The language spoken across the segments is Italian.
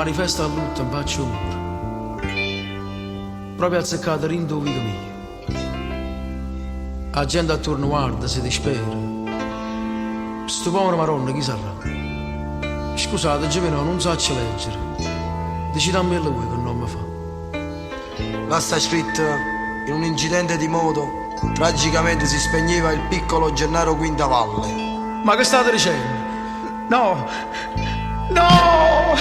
manifesta lutto in faccio muro. Proprio azzeccato rindo vita mia. La gente attorno guarda, si dispera. Sto povero maronna chi sarà? Scusate, Giovinò, non so leggere. Dici dammi lui che non mi fa. Là sta scritto: in un incidente di moto tragicamente si spegneva il piccolo Gennaro Quintavalle. Ma che state dicendo? No! No!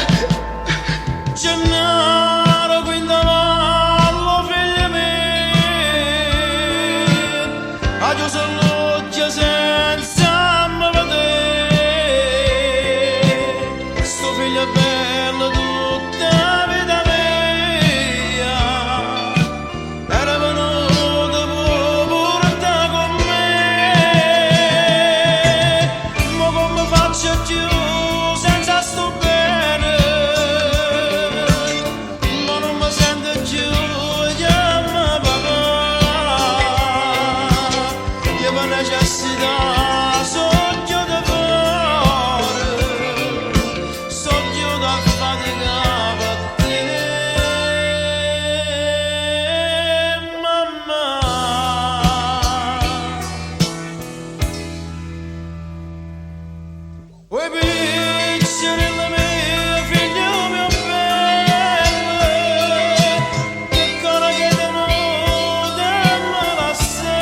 Gennaro Quintavalle, figlio mio, a Dio s'alloggia senza me vedere. Sto figlio è bello tutta la vita mia, era venuto pure te con me. Ma come faccio più senza sto bene? Ma non mi sento più, chiama papà. Io per necessità sogno da fare, sogno da fatica per te, mamma. Oi piccerella mia, figlio mio bello, che cosa che tenuta me la sa,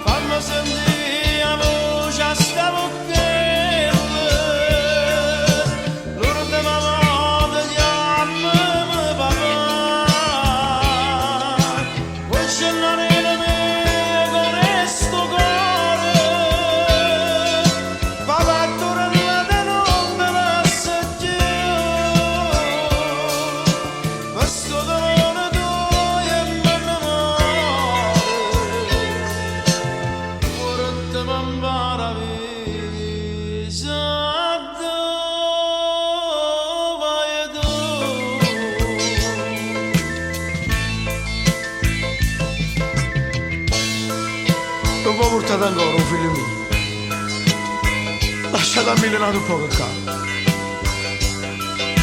fammi sentire la voce a sta bocchella, l'ultima volta chiamami papà. Vuoi cellare la mia con sto cuore, papà tornate non me la più, questo dolore tuo e me ne muore, ora te m'ambara visa dove vai tu. Non può portare ancora un figlio mio. Lasciate a Milano un po' che cambia.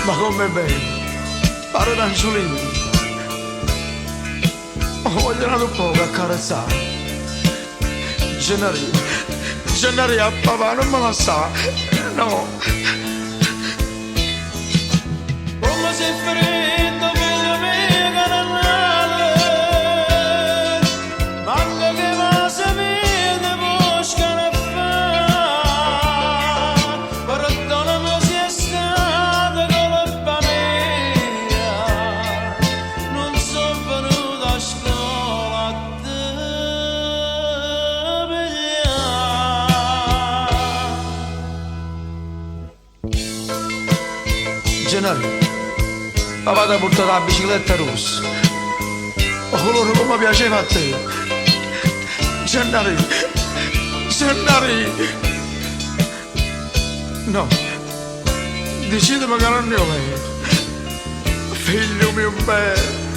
Ma com'è bello, pare un angiolino. Ho voglio un po' che accarezzare. Gennari a papà non me la sa, no. Come sei freddo, figlio mio carnale, manca che va se vede bosca ne fa. Perdonami se è stata colpa mia, non sono venuto a scuola a te pigliare. Gennari, papà ti ha portato la bicicletta rossa, o colore come piaceva a te. Gennari, no, decidimi che non ne ho vero, figlio mio bello.